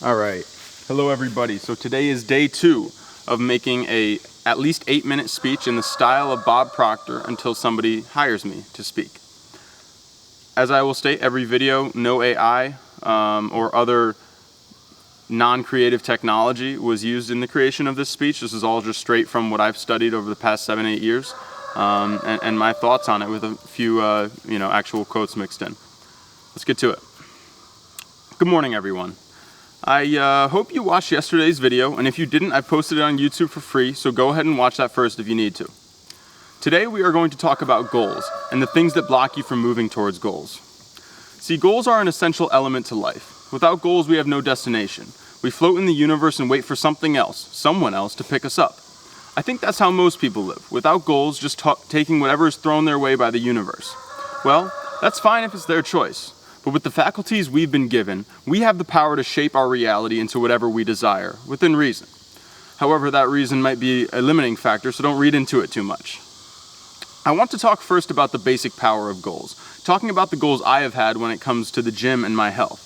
All right. Hello, everybody. So today is day 2 of making a at least 8-minute speech in the style of Bob Proctor until somebody hires me to speak. As I will state, every video, no AI or other non-creative technology was used in the creation of this speech. This is all just straight from what I've studied over the past 7-8 years and my thoughts on it with a few actual quotes mixed in. Let's get to it. Good morning, everyone. I hope you watched yesterday's video, and if you didn't, I posted it on YouTube for free, so go ahead and watch that first if you need to. Today we are going to talk about goals and the things that block you from moving towards goals. See, goals are an essential element to life. Without goals, we have no destination. We float in the universe and wait for something else, someone else, to pick us up. I think that's how most people live, without goals, just taking whatever is thrown their way by the universe. Well, that's fine if it's their choice. But with the faculties we've been given, we have the power to shape our reality into whatever we desire, within reason. However, that reason might be a limiting factor, so don't read into it too much. I want to talk first about the basic power of goals, talking about the goals I have had when it comes to the gym and my health.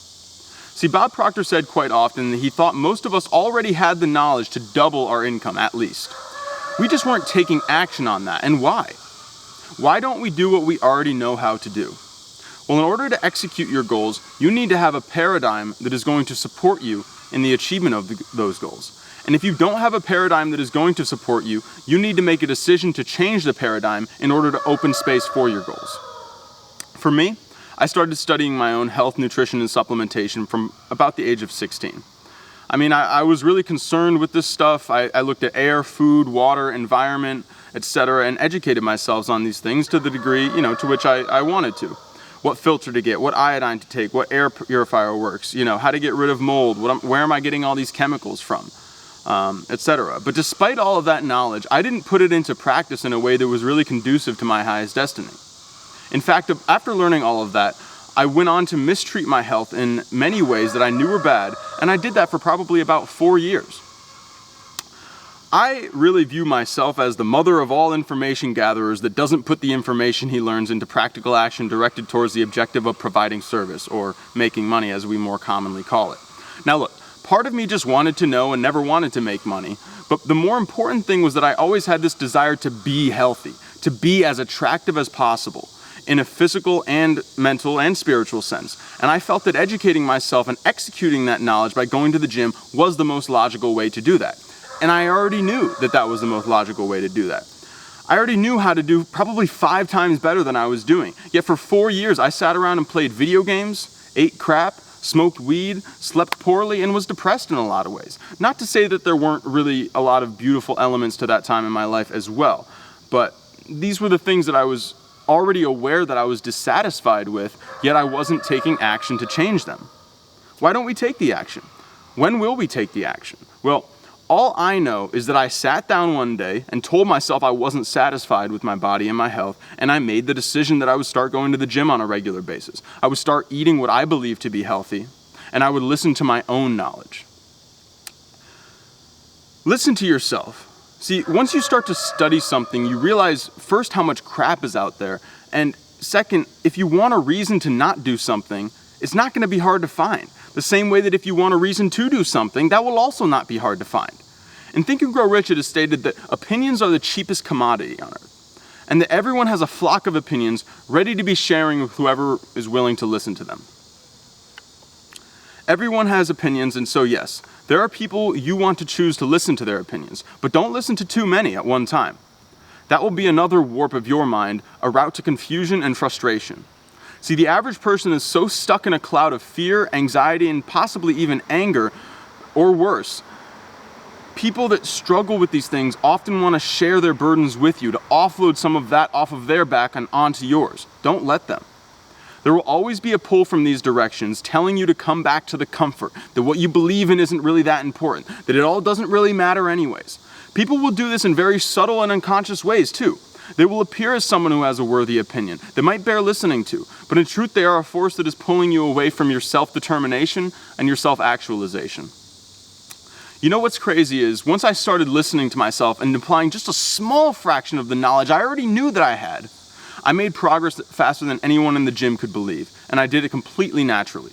See, Bob Proctor said quite often that he thought most of us already had the knowledge to double our income, at least. We just weren't taking action on that, and why? Why don't we do what we already know how to do? Well, in order to execute your goals, you need to have a paradigm that is going to support you in the achievement of those goals. And if you don't have a paradigm that is going to support you, you need to make a decision to change the paradigm in order to open space for your goals. For me, I started studying my own health, nutrition, and supplementation from about the age of 16. I was really concerned with this stuff. I looked at air, food, water, environment, etc., and educated myself on these things to the degree, to which I wanted to. What filter to get, what iodine to take, what air purifier works, how to get rid of mold, where am I getting all these chemicals from, etc. But despite all of that knowledge, I didn't put it into practice in a way that was really conducive to my highest destiny. In fact, after learning all of that, I went on to mistreat my health in many ways that I knew were bad, and I did that for probably about 4 years. I really view myself as the mother of all information gatherers that doesn't put the information he learns into practical action directed towards the objective of providing service, or making money as we more commonly call it. Now look, part of me just wanted to know and never wanted to make money, but the more important thing was that I always had this desire to be healthy, to be as attractive as possible, in a physical and mental and spiritual sense. And I felt that educating myself and executing that knowledge by going to the gym was the most logical way to do that. And I already knew that that was the most logical way to do that. I already knew how to do probably 5 times better than I was doing. Yet for 4 years, I sat around and played video games, ate crap, smoked weed, slept poorly, and was depressed in a lot of ways. Not to say that there weren't really a lot of beautiful elements to that time in my life as well, but these were the things that I was already aware that I was dissatisfied with, yet I wasn't taking action to change them. Why don't we take the action? When will we take the action? Well, all I know is that I sat down one day and told myself I wasn't satisfied with my body and my health, and I made the decision that I would start going to the gym on a regular basis. I would start eating what I believed to be healthy, and I would listen to my own knowledge. Listen to yourself. See, once you start to study something, you realize first how much crap is out there, and second, if you want a reason to not do something, it's not going to be hard to find. The same way that if you want a reason to do something, that will also not be hard to find. In Think and Grow Rich, it is stated that opinions are the cheapest commodity on earth, and that everyone has a flock of opinions ready to be sharing with whoever is willing to listen to them. Everyone has opinions, and so yes, there are people you want to choose to listen to their opinions, but don't listen to too many at one time. That will be another warp of your mind, a route to confusion and frustration. See, the average person is so stuck in a cloud of fear, anxiety, and possibly even anger, or worse. People that struggle with these things often want to share their burdens with you, to offload some of that off of their back and onto yours. Don't let them. There will always be a pull from these directions telling you to come back to the comfort, that what you believe in isn't really that important, that it all doesn't really matter anyways. People will do this in very subtle and unconscious ways too. They will appear as someone who has a worthy opinion that might bear listening to, but in truth they are a force that is pulling you away from your self-determination and your self-actualization. You know what's crazy is, once I started listening to myself and applying just a small fraction of the knowledge I already knew that I had, I made progress faster than anyone in the gym could believe, and I did it completely naturally.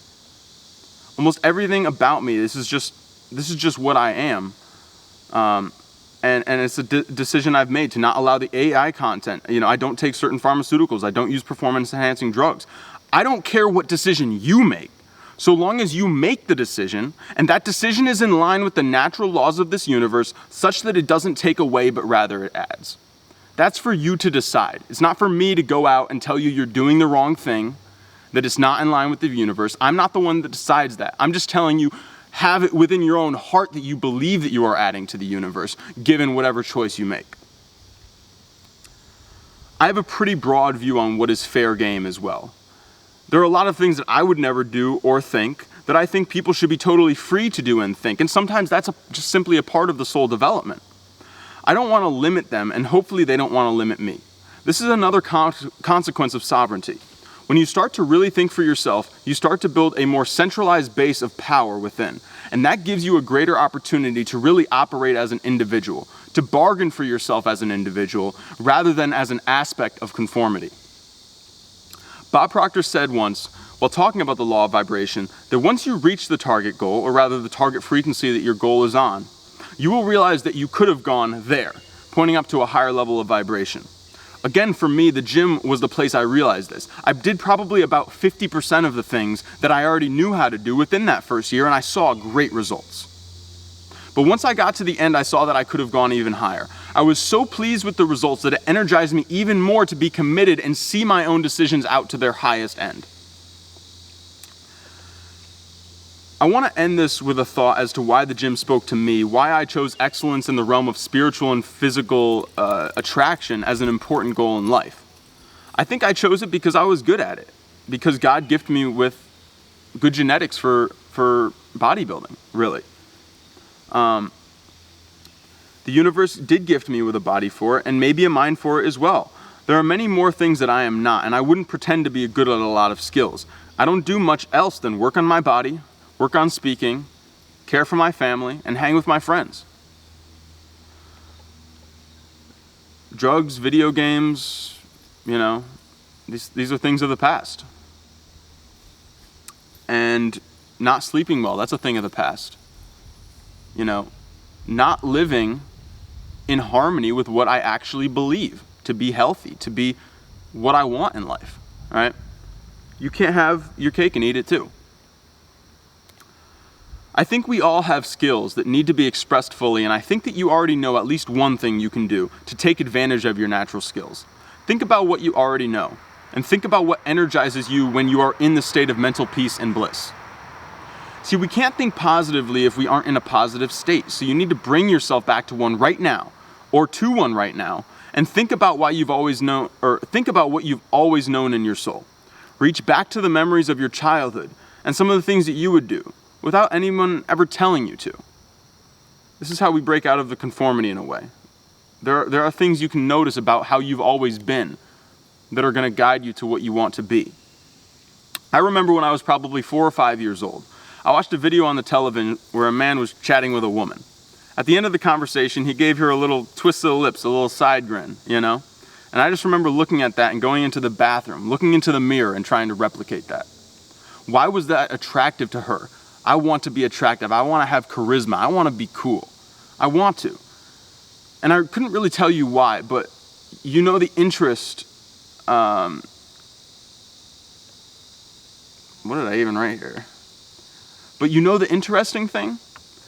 Almost everything about me, this is just what I am. And it's a decision I've made to not allow the AI content. I don't take certain pharmaceuticals. I don't use performance-enhancing drugs. I don't care what decision you make, so long as you make the decision, and that decision is in line with the natural laws of this universe, such that it doesn't take away, but rather it adds. That's for you to decide. It's not for me to go out and tell you you're doing the wrong thing, that it's not in line with the universe. I'm not the one that decides that. I'm just telling you, have it within your own heart that you believe that you are adding to the universe, given whatever choice you make. I have a pretty broad view on what is fair game as well. There are a lot of things that I would never do or think that I think people should be totally free to do and think, and sometimes that's just simply a part of the soul development. I don't want to limit them, and hopefully they don't want to limit me. This is another consequence of sovereignty. When you start to really think for yourself, you start to build a more centralized base of power within, and that gives you a greater opportunity to really operate as an individual, to bargain for yourself as an individual, rather than as an aspect of conformity. Bob Proctor said once, while talking about the law of vibration, that once you reach the target goal, or rather the target frequency that your goal is on, you will realize that you could have gone there, pointing up to a higher level of vibration. Again, for me, the gym was the place I realized this. I did probably about 50% of the things that I already knew how to do within that first year, and I saw great results. But once I got to the end, I saw that I could have gone even higher. I was so pleased with the results that it energized me even more to be committed and see my own decisions out to their highest end. I want to end this with a thought as to why the gym spoke to me, why I chose excellence in the realm of spiritual and physical attraction as an important goal in life. I think I chose it because I was good at it, because God gifted me with good genetics for bodybuilding, really. The universe did gift me with a body for it, and maybe a mind for it as well. There are many more things that I am not, and I wouldn't pretend to be good at a lot of skills. I don't do much else than work on my body, work on speaking, care for my family, and hang with my friends. Drugs, video games, these are things of the past. And not sleeping well, that's a thing of the past. Not living in harmony with what I actually believe to be healthy, to be what I want in life, right? You can't have your cake and eat it too. I think we all have skills that need to be expressed fully, and I think that you already know at least one thing you can do to take advantage of your natural skills. Think about what you already know, and think about what energizes you when you are in the state of mental peace and bliss. See, we can't think positively if we aren't in a positive state, so you need to bring yourself back to one right now, or to one right now, and think about what you've always known in your soul. Reach back to the memories of your childhood and some of the things that you would do without anyone ever telling you to. This is how we break out of the conformity in a way. There are things you can notice about how you've always been that are going to guide you to what you want to be. I remember when I was probably 4 or 5 years old, I watched a video on the television where a man was chatting with a woman. At the end of the conversation, he gave her a little twist of the lips, a little side grin, And I just remember looking at that and going into the bathroom, looking into the mirror and trying to replicate that. Why was that attractive to her? I want to be attractive. I want to have charisma. I want to be cool. I want to. And I couldn't really tell you why, but the interest. What did I even write here? But the interesting thing?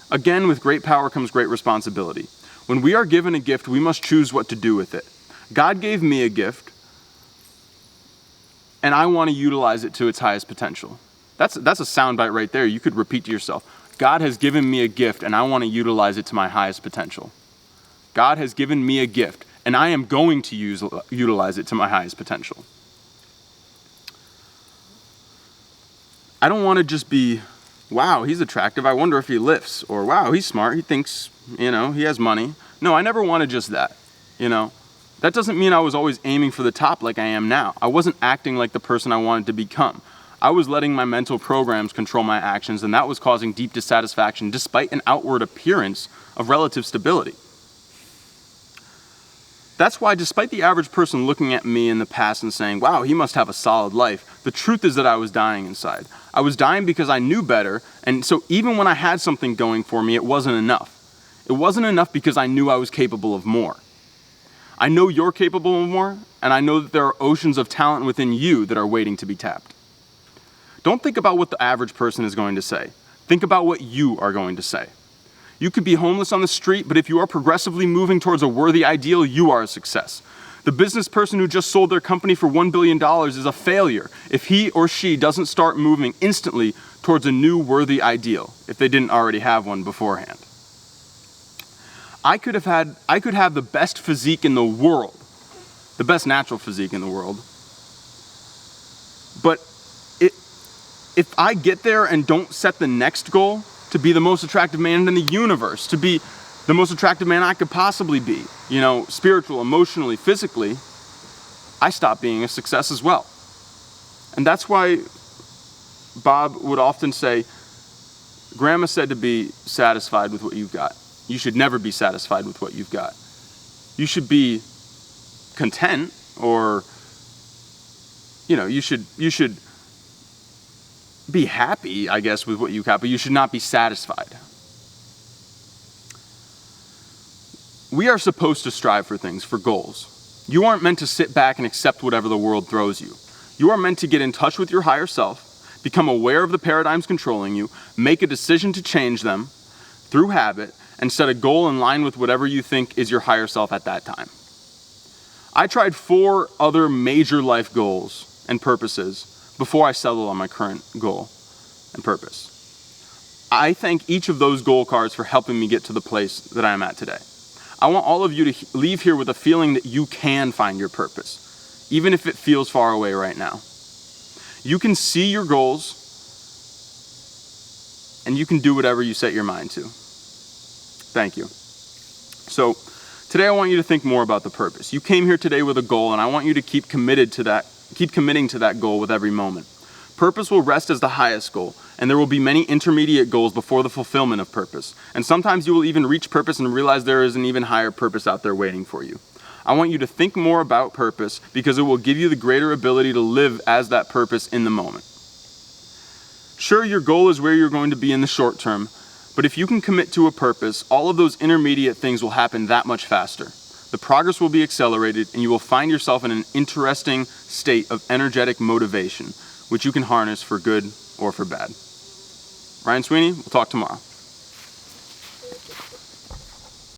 Again, with great power comes great responsibility. When we are given a gift, we must choose what to do with it. God gave me a gift, and I want to utilize it to its highest potential. That's a soundbite right there. You could repeat to yourself. God has given me a gift, and I want to utilize it to my highest potential. God has given me a gift, and I am going to utilize it to my highest potential. I don't want to just be, wow, he's attractive, I wonder if he lifts. Or, wow, he's smart, he thinks, he has money. No, I never wanted just that, That doesn't mean I was always aiming for the top like I am now. I wasn't acting like the person I wanted to become. I was letting my mental programs control my actions, and that was causing deep dissatisfaction despite an outward appearance of relative stability. That's why, despite the average person looking at me in the past and saying, wow, he must have a solid life, the truth is that I was dying inside. I was dying because I knew better, and so even when I had something going for me, it wasn't enough. It wasn't enough because I knew I was capable of more. I know you're capable of more, and I know that there are oceans of talent within you that are waiting to be tapped. Don't think about what the average person is going to say. Think about what you are going to say. You could be homeless on the street, but if you are progressively moving towards a worthy ideal, you are a success. The business person who just sold their company for $1 billion is a failure if he or she doesn't start moving instantly towards a new worthy ideal, if they didn't already have one beforehand. I could have the best physique in the world, the best natural physique in the world, but if I get there and don't set the next goal, to be the most attractive man in the universe, to be the most attractive man I could possibly be, spiritual, emotionally, physically, I stop being a success as well. And that's why Bob would often say, Grandma said to be satisfied with what you've got. You should never be satisfied with what you've got. You should be content, or, you should be happy, I guess, with what you got, but you should not be satisfied. We are supposed to strive for things, for goals. You aren't meant to sit back and accept whatever the world throws you. You are meant to get in touch with your higher self, become aware of the paradigms controlling you, make a decision to change them through habit, and set a goal in line with whatever you think is your higher self at that time. I tried 4 other major life goals and purposes before I settled on my current goal and purpose. I thank each of those goal cards for helping me get to the place that I am at today. I want all of you to leave here with a feeling that you can find your purpose, even if it feels far away right now. You can see your goals, and you can do whatever you set your mind to. Thank you. So, today I want you to think more about the purpose. You came here today with a goal, and I want you to keep committing to that goal with every moment. Purpose will rest as the highest goal, and there will be many intermediate goals before the fulfillment of purpose. And sometimes you will even reach purpose and realize there is an even higher purpose out there waiting for you. I want you to think more about purpose because it will give you the greater ability to live as that purpose in the moment. Sure, your goal is where you're going to be in the short term, but if you can commit to a purpose, all of those intermediate things will happen that much faster. The progress will be accelerated, and you will find yourself in an interesting state of energetic motivation, which you can harness for good or for bad. Ryan Sweeney, we'll talk tomorrow.